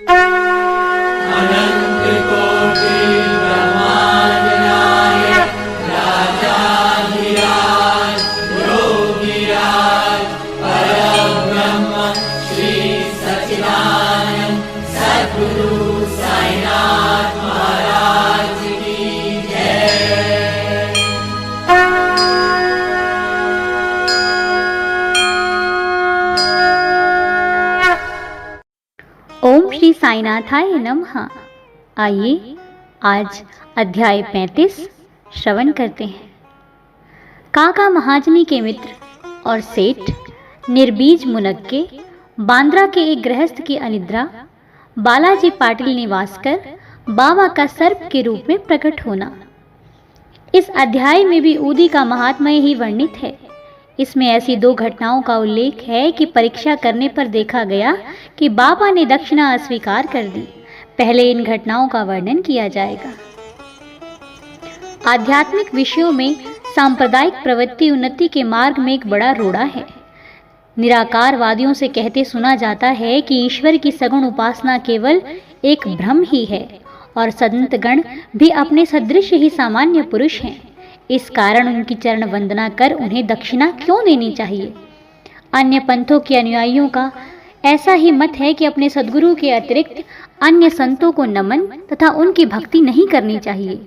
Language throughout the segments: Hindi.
अनंत कोटि ब्रह्मांड नायक राजाधिराज योगीराज परब्रह्म श्री सच्चिदानंद सद्गुरु साईनाथ महाराज की जय। ओम श्री साईनाथाय नमः। आइए आज अध्याय 35 श्रवण करते हैं। काका महाजनी के मित्र और सेठ निर्बीज मुनक्के बांद्रा के एक गृहस्थ की अनिद्रा बालाजी पाटिल निवास कर बाबा का सर्प के रूप में प्रकट होना। इस अध्याय में भी ऊदी का महात्म्य ही वर्णित है। इसमें ऐसी दो घटनाओं का उल्लेख है कि परीक्षा करने पर देखा गया कि बाबा ने दक्षिणा अस्वीकार कर दी। पहले इन घटनाओं का वर्णन किया जाएगा। आध्यात्मिक विषयों में सांप्रदायिक प्रवृत्ति उन्नति के मार्ग में एक बड़ा रोड़ा है। निराकारवादियों से कहते सुना जाता है कि ईश्वर की सगुण उपासना केवल एक भ्रम ही है और संतगण भी अपने सदृश ही सामान्य पुरुष हैं। इस कारण उनकी चरण वंदना कर उन्हें दक्षिणा क्यों देनी चाहिए। अन्य पंथों के अनुयायियों का ऐसा ही मत है कि अपने सद्गुरु के अतिरिक्त अन्य संतों को नमन तथा उनकी भक्ति नहीं करनी चाहिए।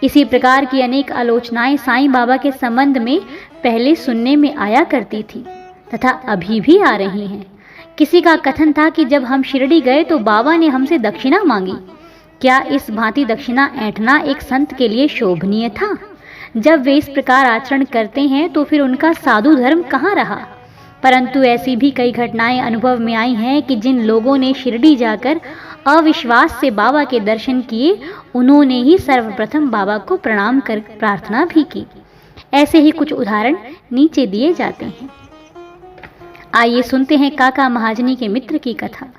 इसी प्रकार की अनेक आलोचनाएं साईं बाबा के संबंध में पहले सुनने में आया करती थी तथा अभी भी आ रही हैं। किसी का कथन था कि जब हम शिरडी गए तो बाबा ने हमसे दक्षिणा मांगी। क्या इस भांति दक्षिणा ऐंठना एक संत के लिए शोभनीय था? जब वे इस प्रकार आचरण करते हैं तो फिर उनका साधु धर्म कहाँ रहा। परंतु ऐसी भी कई घटनाएं अनुभव में आई हैं कि जिन लोगों ने शिरडी जाकर अविश्वास से बाबा के दर्शन किए, उन्होंने ही सर्वप्रथम बाबा को प्रणाम कर प्रार्थना भी की। ऐसे ही कुछ उदाहरण नीचे दिए जाते हैं। आइए सुनते हैं काका महाजनी के मित्र की कथा।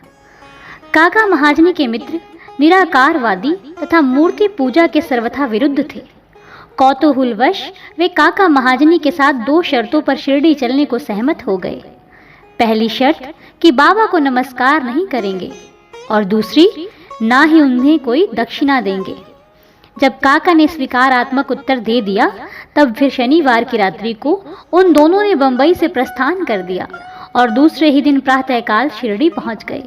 काका महाजनी के मित्र निराकारवादी तथा मूर्ति पूजा के सर्वथा विरुद्ध थे। कौतूहलवश वे काका महाजनी के साथ दो शर्तों पर शिरडी चलने को सहमत हो गए। पहली शर्त कि बाबा को नमस्कार नहीं करेंगे और दूसरी ना ही उन्हें कोई दक्षिणा देंगे। जब काका ने स्वीकारात्मक उत्तर दे दिया तब फिर शनिवार की रात्रि को उन दोनों ने बंबई से प्रस्थान कर दिया और दूसरे ही दिन प्रातःकाल शिरडी पहुंच गए।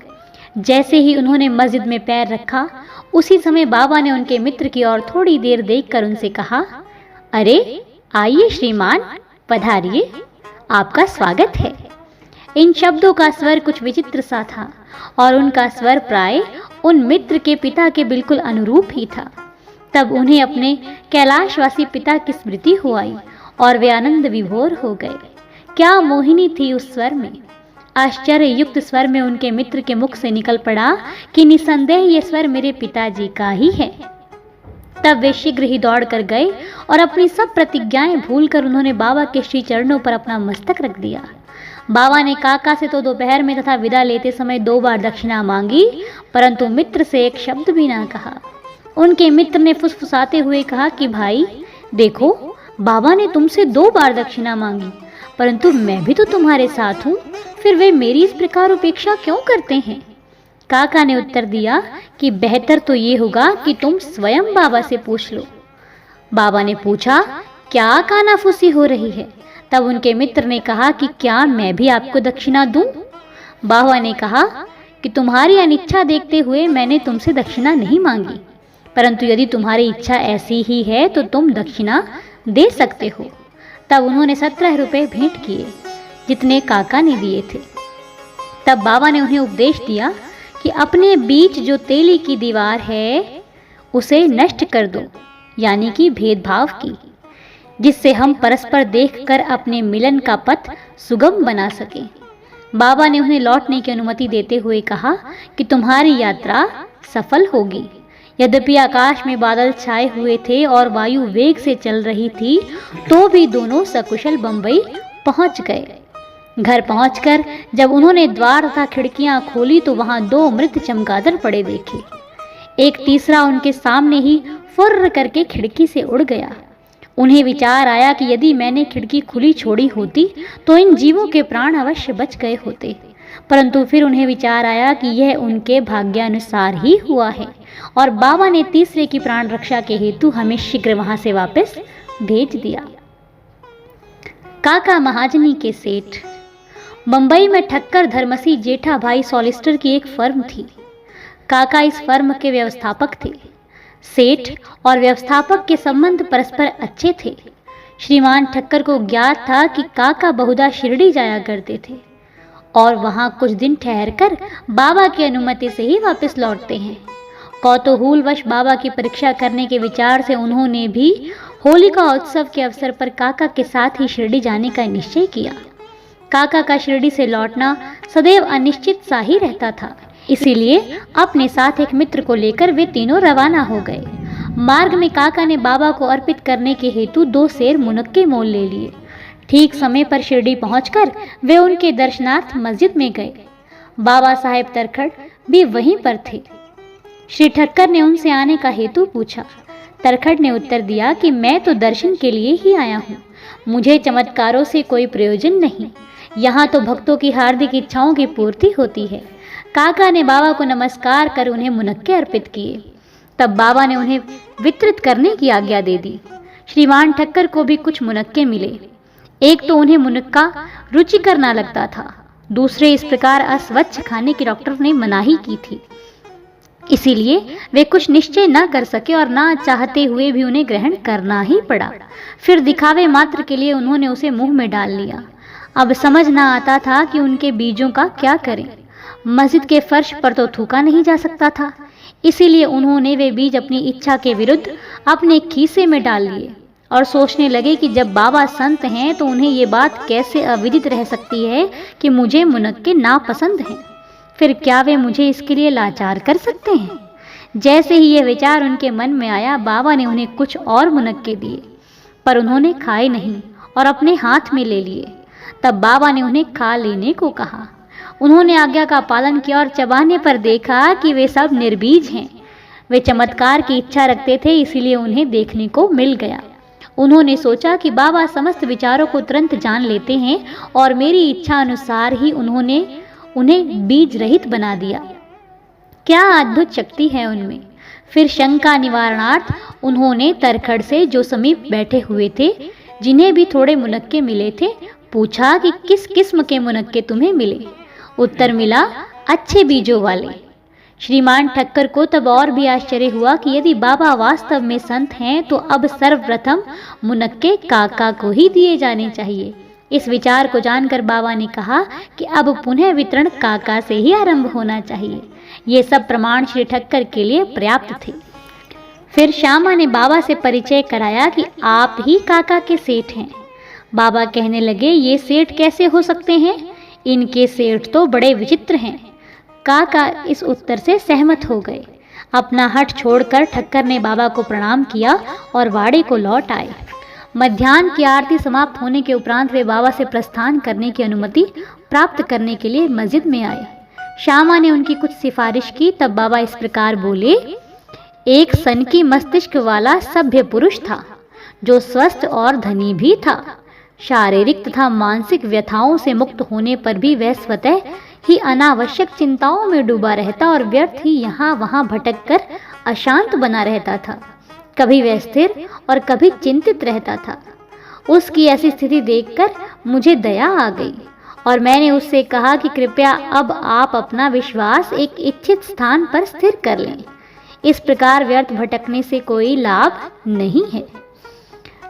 जैसे ही उन्होंने मस्जिद में पैर रखा उसी समय बाबा ने उनके मित्र की ओर थोड़ी देर देखकर उनसे कहा, अरे आइए श्रीमान, पधारिए, आपका स्वागत है। इन शब्दों का स्वर कुछ विचित्र सा था और उनका स्वर प्राय उन मित्र के पिता के बिल्कुल अनुरूप ही था। तब उन्हें अपने कैलाशवासी पिता की स्मृति हो आई और वे आनंद विभोर हो गए। क्या मोहिनी थी उस स्वर में। आश्चर्य युक्त स्वर में उनके मित्र के मुख से निकल पड़ा कि निसंदेह ये स्वर मेरे पिताजी का ही है। तब वे शीघ्र ही दौड़ कर गए और अपनी सब प्रतिज्ञाएं भूलकर उन्होंने बाबा के श्री चरणों पर अपना मस्तक रख दिया। बाबा ने काका से तो दोपहर में तथा विदा लेते समय 2 बार दक्षिणा मांगी, परंतु मित्र से एक शब्द भी ना कहा। उनके मित्र ने फुसफुसाते हुए कहा कि भाई देखो, बाबा ने तुमसे 2 बार दक्षिणा मांगी, परंतु मैं भी तो तुम्हारे साथ हूँ, फिर वे मेरी इस प्रकार उपेक्षा क्यों करते हैं। काका ने उत्तर दिया कि बेहतर तो ये होगा कि तुम स्वयं बाबा से पूछ लो। बाबा ने पूछा, क्या कानाफूसी हो रही है। तब उनके मित्र ने कहा कि क्या मैं भी आपको दक्षिणा दूं। बाबा ने कहा कि तुम्हारी अनिच्छा देखते हुए मैंने तुमसे दक्षिणा नहीं मांगी, परंतु यदि तुम्हारी इच्छा ऐसी ही है तो तुम दक्षिणा दे सकते हो। तब उन्होंने 17 रुपये भेंट किए, जितने काका ने दिए थे। तब बाबा ने उन्हें उपदेश दिया कि अपने बीच जो तेली की दीवार है उसे नष्ट कर दो, यानी कि भेदभाव की, जिससे हम परस्पर देखकर अपने मिलन का पथ सुगम बना सकें। बाबा ने उन्हें लौटने की अनुमति देते हुए कहा कि तुम्हारी यात्रा सफल होगी। यद्यपि आकाश में बादल छाए हुए थे और वायु वेग से चल रही थी, तो भी दोनों सकुशल बंबई पहुंच गए। घर पहुंचकर जब उन्होंने द्वार तथा खिड़कियां खोली तो वहां 2 मृत चमगादड़ पड़े देखे। एक तीसरा उनके सामने ही फुर्र करके खिड़की से उड़ गया। उन्हें विचार आया कि यदि मैंने खिड़की खुली छोड़ी होती तो इन जीवों के प्राण अवश्य बच गए होते, परंतु फिर उन्हें विचार आया कि यह उनके भाग्यानुसार ही हुआ है और बाबा ने तीसरे की प्राण रक्षा के हेतु हमें शीघ्र वहां से वापस भेज दिया। काका महाजनी के सेठ। मुंबई में ठक्कर धर्मसी जेठा भाई सॉलिसिटर की एक फर्म थी। काका इस फर्म के व्यवस्थापक थे। सेठ और व्यवस्थापक के संबंध परस्पर अच्छे थे। श्रीमान ठक्कर को ज्ञात था कि काका बहुधा शिरडी जाया करते थे और वहां कुछ दिन ठहरकर बाबा की अनुमति से ही वापस लौटते हैं। कौतूहलवश बाबा की परीक्षा करने के विचार से उन्होंने भी होलिका उत्सव के अवसर पर काका के साथ ही शिरडी जाने का निश्चय किया। काका का शिरडी से लौटना सदैव अनिश्चित सा ही रहता था, इसीलिए अपने साथ एक मित्र को लेकर वे तीनों रवाना हो गए। मार्ग में काका ने बाबा को अर्पित करने के हेतु 2 सेर मुनक्के मोल ले लिए। ठीक समय पर शिरडी पहुंचकर वे उनके दर्शनार्थ मस्जिद में गए। बाबा साहेब तरखड़ भी वहीं पर थे। श्री ठक्कर ने उनसे आने का हेतु पूछा। तरखड़ ने उत्तर दिया कि मैं तो दर्शन के लिए ही आया हूँ, मुझे चमत्कारों से कोई प्रयोजन नहीं, यहाँ तो भक्तों की हार्दिक इच्छाओं की पूर्ति होती है। काका ने बाबा को नमस्कार कर उन्हें मुनक्के अर्पित किए। तब बाबा ने उन्हें वितरित करने की आज्ञा दे दी। श्रीमान ठक्कर को भी कुछ मुनक्के मिले। एक तो उन्हें मुनक्का रुचिकर ना लगता था, दूसरे इस प्रकार अस्वच्छ खाने की डॉक्टर ने मनाही की थी, इसीलिए वे कुछ निश्चय न कर सके और ना चाहते हुए भी उन्हें ग्रहण करना ही पड़ा। फिर दिखावे मात्र के लिए उन्होंने उसे मुंह में डाल लिया। अब समझ ना आता था कि उनके बीजों का क्या करें। मस्जिद के फर्श पर तो थूका नहीं जा सकता था, इसीलिए उन्होंने वे बीज अपनी इच्छा के विरुद्ध अपने खीसे में डाल लिए और सोचने लगे कि जब बाबा संत हैं तो उन्हें ये बात कैसे अविदित रह सकती है कि मुझे मुनक्के नापसंद हैं। फिर क्या वे मुझे इसके लिए लाचार कर सकते हैं? जैसे ही यह विचार उनके मन में आया, बाबा ने उन्हें कुछ और मुनक्के दिए, पर उन्होंने खाए नहीं और अपने हाथ में ले लिए। तब बाबा ने उन्हें खा लेने को कहा। उन्होंने आज्ञा का पालन किया और चबाने पर देखा कि वे सब निर्बीज हैं। वे चमत्कार की इच्छा रखते थे, इसीलिए उन्हें देखने को मिल गया। उन्होंने सोचा कि बाबा समस्त विचारों को तुरंत जान लेते हैं और मेरी इच्छा अनुसार ही उन्होंने उन्हें बीज रहित बना दिया। क्या अद्भुत शक्ति है उनमें। फिर शंका निवारणार्थ उन्होंने तरखड़ से, जो समीप बैठे हुए थे, जिन्हें भी थोड़े मुनक्के मिले थे, पूछा कि किस किस्म के मुनक्के तुम्हें मिले। उत्तर मिला, अच्छे बीजों वाले। श्रीमान ठक्कर को तब और भी आश्चर्य हुआ कि यदि बाबा वास्तव में संत हैं तो अब सर्वप्रथम मुनक्के काका को ही दिए जाने चाहिए। इस विचार को जानकर बाबा ने कहा कि अब पुनः वितरण काका से ही आरंभ होना चाहिए। ये सब प्रमाण श्री ठक्कर के लिए पर्याप्त थे। फिर श्यामा ने बाबा से परिचय कराया कि आप ही काका के सेठ हैं। बाबा कहने लगे, ये सेठ कैसे हो सकते हैं? इनके सेठ तो बड़े विचित्र हैं। काका इस उत्तर से सहमत हो गए। अपना हठ छोड़कर ठक्कर ने बाबा को प्रणाम किया और वाड़े को लौट आए। मध्याह्न की आरती समाप्त होने के उपरांत वे बाबा से प्रस्थान करने की अनुमति प्राप्त करने के लिए मस्जिद में आए। श्यामा ने उनकी कुछ सिफारिश की। तब बाबा इस प्रकार बोले, एक सनकी मस्तिष्क वाला सभ्य पुरुष था, जो स्वस्थ और धनी भी था। शारीरिक तथा मानसिक व्यथाओं से मुक्त होने पर भी वह स्वतः ही अनावश्यक चिंताओं में डूबा रहता और व्यर्थ ही यहाँ वहाँ भटक कर अशांत बना रहता था। कभी वह स्थिर और कभी चिंतित रहता था। उसकी ऐसी स्थिति देखकर मुझे दया आ गई और मैंने उससे कहा कि कृपया अब आप अपना विश्वास एक इच्छित स्थान पर स्थिर कर लें। इस प्रकार व्यर्थ भटकने से कोई लाभ नहीं है।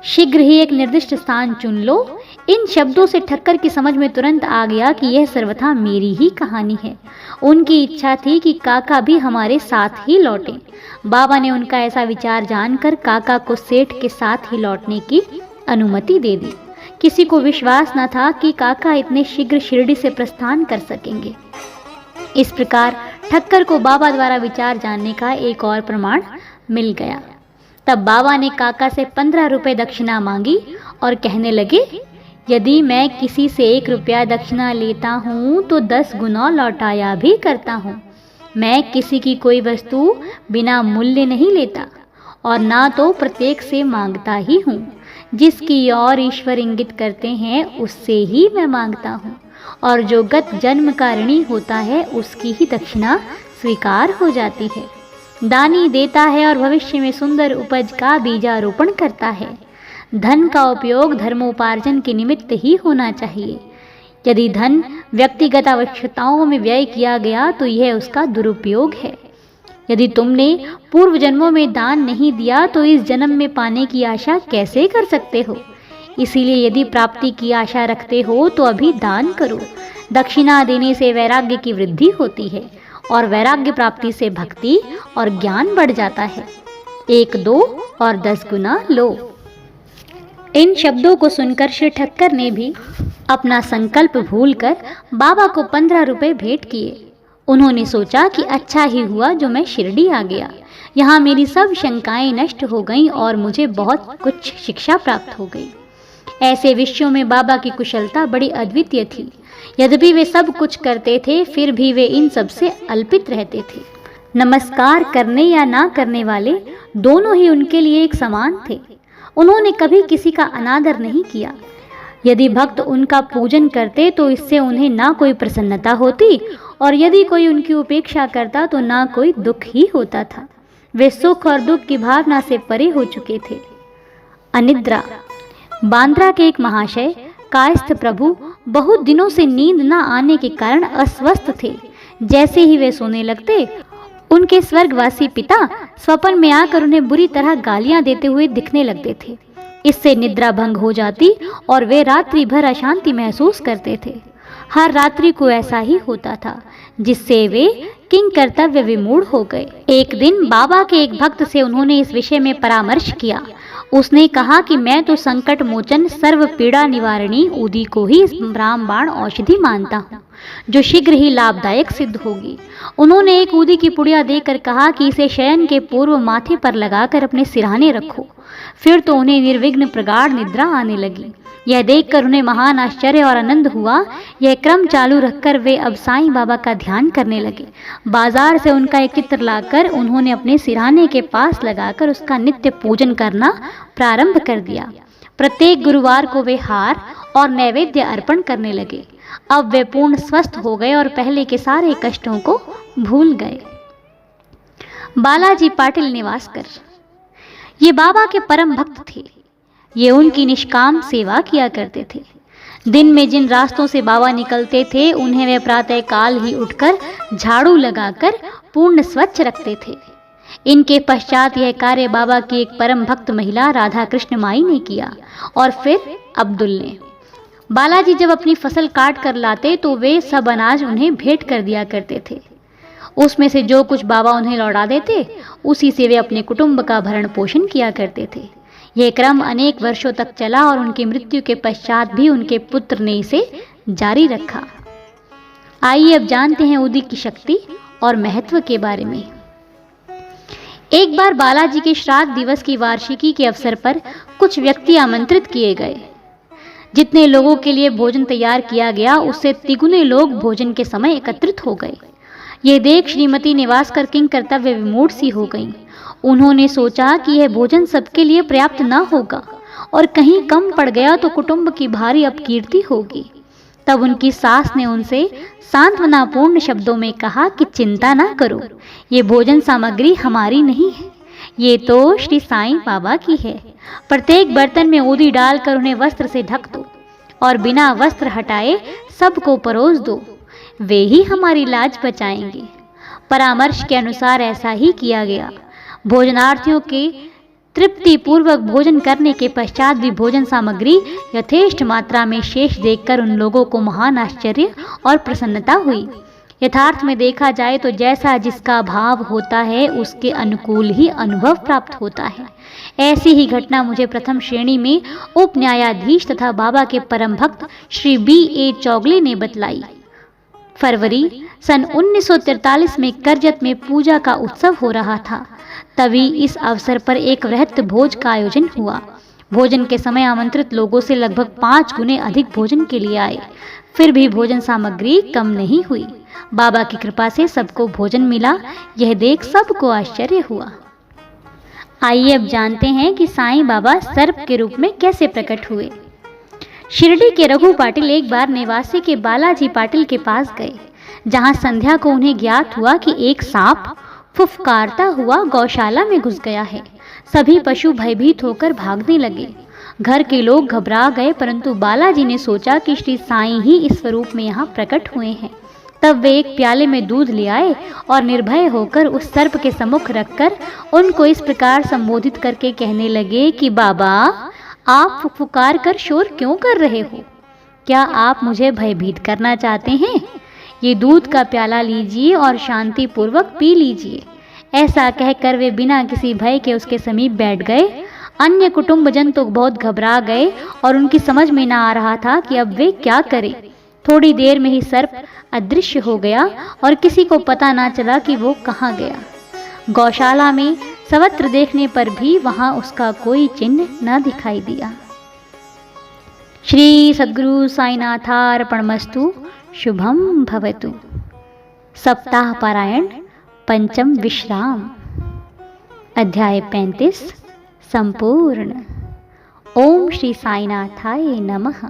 शीघ्र ही एक निर्दिष्ट स्थान चुन लो। इन शब्दों से ठक्कर की समझ में तुरंत आ गया कि यह सर्वथा मेरी ही कहानी है। उनकी इच्छा थी कि काका भी हमारे साथ ही लौटें। बाबा ने उनका ऐसा विचार जानकर काका को सेठ के साथ ही लौटने की अनुमति दे दी। किसी को विश्वास न था कि काका इतने शीघ्र शिरडी से प्रस्थान कर सकेंगे। इस प्रकार ठक्कर को बाबा द्वारा विचार जानने का एक और प्रमाण मिल गया। तब बाबा ने काका से 15 रुपये दक्षिणा मांगी और कहने लगे, यदि मैं किसी से 1 रुपया दक्षिणा लेता हूँ तो 10 गुना लौटाया भी करता हूँ। मैं किसी की कोई वस्तु बिना मूल्य नहीं लेता और ना तो प्रत्येक से मांगता ही हूँ। जिसकी ओर ईश्वर इंगित करते हैं उससे ही मैं मांगता हूँ और जो गत जन्म का ऋणी होता है उसकी ही दक्षिणा स्वीकार हो जाती है। दानी देता है और भविष्य में सुंदर उपज का बीजारोपण करता है। धन का उपयोग धर्मोपार्जन के निमित्त ही होना चाहिए। यदि धन व्यक्तिगत आवश्यकताओं में व्यय किया गया तो यह उसका दुरुपयोग है। यदि तुमने पूर्व जन्मों में दान नहीं दिया तो इस जन्म में पाने की आशा कैसे कर सकते हो? इसीलिए यदि प्राप्ति की आशा रखते हो तो अभी दान करो। दक्षिणा देने से वैराग्य की वृद्धि होती है और वैराग्य प्राप्ति से भक्ति और ज्ञान बढ़ जाता है। 1 2 और 10 गुना लो। इन शब्दों को सुनकर श्री ठक्कर ने भी अपना संकल्प भूलकर बाबा को 15 रुपए भेंट किए। उन्होंने सोचा कि अच्छा ही हुआ जो मैं शिरडी आ गया। यहाँ मेरी सब शंकाएं नष्ट हो गईं और मुझे बहुत कुछ शिक्षा प्राप्त हो गई। ऐसे विषयों में बाबा की कुशलता बड़ी अद्वितीय थी। यद्यपि वे सब कुछ करते थे फिर भी वे इन सब से अल्पित रहते थे। नमस्कार करने या ना करने वाले दोनों ही उनके लिए एक समान थे। उन्होंने कभी किसी का अनादर नहीं किया। यदि भक्त उनका पूजन करते तो इससे उन्हें ना कोई प्रसन्नता होती और यदि कोई उनकी उपेक्षा करता तो ना कोई दुख ही होता था। वे सुख और दुख की भावना से परे हो चुके थे। अनिद्रा। बांद्रा के एक महाशय कायस्थ प्रभु बहुत दिनों से नींद न आने के कारण अस्वस्थ थे। जैसे ही वे सोने लगते उनके स्वर्गवासी पिता स्वप्न में आकर उन्हें बुरी तरह गालियां देते हुए दिखने लगते थे। इससे निद्रा भंग हो जाती और वे रात्रि भर अशांति महसूस करते थे। हर रात्रि को ऐसा ही होता था, जिससे वे किंग कर्तव्य विमूढ़ हो गए। एक दिन बाबा के एक भक्त से उन्होंने इस विषय में परामर्श किया। उसने कहा कि मैं तो संकट मोचन सर्व पीड़ा निवारणी ऊदी को ही रामबाण औषधि मानता हूँ, जो शीघ्र ही लाभदायक सिद्ध होगी। उन्होंने एक ऊदी की पुड़िया देकर कहा कि इसे शयन के पूर्व माथे पर लगाकर अपने सिरहाने रखो। फिर तो उन्हें निर्विघ्न प्रगाढ़ निद्रा आने लगी। यह देखकर उन्हें महान आश्चर्य और आनंद हुआ। यह क्रम चालू रखकर वे अब साईं बाबा का ध्यान करने लगे। बाजार से उनका एक चित्र लाकर उन्होंने अपने सिरहाने के पास लगाकर उसका नित्य पूजन करना प्रारंभ कर दिया। प्रत्येक गुरुवार को वे हार और नैवेद्य अर्पण करने लगे। अब वे पूर्ण स्वस्थ हो गए और पहले के सारे कष्टों को भूल गए। बालाजी पाटिल निवासकर। ये बाबा के परम भक्त थे। ये उनकी निष्काम सेवा किया करते थे। दिन में जिन रास्तों से बाबा निकलते थे उन्हें वे प्रातः काल ही उठकर झाड़ू लगाकर पूर्ण स्वच्छ रखते थे। इनके पश्चात यह कार्य बाबा की एक परम भक्त महिला राधा कृष्ण माई ने किया और फिर अब्दुल ने। बालाजी जब अपनी फसल काट कर लाते तो वे सब अनाज उन्हें भेंट कर दिया करते थे। उसमें से जो कुछ बाबा उन्हें लौटा देते उसी से वे अपने कुटुंब का भरण पोषण किया करते थे। यह क्रम अनेक वर्षों तक चला और उनकी मृत्यु के पश्चात भी उनके पुत्र ने इसे जारी रखा। आइए अब जानते हैं ऊदी की शक्ति और महत्व के बारे में। एक बार बालाजी के श्राद्ध दिवस की वार्षिकी के अवसर पर कुछ व्यक्ति आमंत्रित किए गए। जितने लोगों के लिए भोजन तैयार किया गया उससे तिगुने लोग भोजन के समय एकत्रित हो गए। ये देख श्रीमती निवासकर किंग कर्तव्य विमूढ़ सी हो गईं। उन्होंने सोचा कि यह भोजन सबके लिए पर्याप्त न होगा और कहीं कम पड़ गया तो कुटुंब की भारी अपकीर्ति होगी। तब उनकी सास ने उनसे सांत्वनापूर्ण शब्दों में कहा कि चिंता ना करो, ये भोजन सामग्री हमारी नहीं है, ये तो श्री साईं बाबा की है। प्रत्येक बर्तन में ऊदी डालकर उन्हें वस्त्र से ढक दो और बिना वस्त्र हटाए सबको परोस दो, वे ही हमारी लाज बचाएंगे। परामर्श के अनुसार ऐसा ही किया गया। भोजनार्थियों के तृप्ति पूर्वक भोजन करने के पश्चात भी भोजन सामग्री यथेष्ट मात्रा में शेष देखकर उन लोगों को महान आश्चर्य और प्रसन्नता हुई। यथार्थ में देखा जाए तो जैसा जिसका भाव होता है उसके अनुकूल ही अनुभव प्राप्त होता है। ऐसी ही घटना मुझे प्रथम श्रेणी में उप न्यायाधीश तथा बाबा के परम भक्त श्री B.A. चौगले ने बतलाई। फरवरी सन 1943 में करजत में पूजा का उत्सव हो रहा था। तभी इस अवसर पर एक वृहत भोज का आयोजन हुआ। भोजन के समय आमंत्रित लोगों से लगभग 5 गुने अधिक भोजन के लिए आए, फिर भी भोजन सामग्री कम नहीं हुई। बाबा की कृपा से सबको भोजन मिला। यह देख सबको आश्चर्य हुआ। आइए अब जानते हैं कि साईं बाबा सर्प के रूप में कैसे प्रकट हुए। शिरडी के रघु पाटिल एक बार नेवासी के बालाजी पाटिल के पास गए, जहां संध्या को उन्हें ज्ञात हुआ कि एक सांप फुफकारता हुआ गौशाला में घुस गया है। सभी पशु भयभीत होकर भागने लगे। घर के लोग घबरा गए, परंतु बालाजी ने सोचा कि श्री साईं ही इस स्वरूप में यहाँ प्रकट हुए हैं। तब वे एक प्याले में दूध ले आए और निर्भय होकर उस सर्प के सम्मुख रखकर उनको इस प्रकार संबोधित करके कहने लगे कि बाबा, आप फुफकार कर शोर क्यों कर रहे हो? क्या आप मुझे भयभीत करना चाहते हैं? ये दूध का प्याला लीजिए और शांति पूर्वक पी लीजिए। ऐसा कहकर वे बिना किसी भय के उसके समीप बैठ गए। अन्य कुटुंबजन तो बहुत घबरा गए और उनकी समझ में न आ रहा था कि अब वे क्या करें। थोड़ी देर में ही सर्प अदृश्य हो गया और किसी को पता ना चला कि वो कहाँ गया। गौशाला में सर्वत्र देखने पर भी वहां उसका कोई चिन्ह न दिखाई दिया। श्री सद्गुरु साईनाथार्पणमस्तु। शुभम भवतु। सप्ताह पारायण पंचम विश्राम, अध्याय 35 संपूर्ण। ओम श्री साईनाथाय नमः।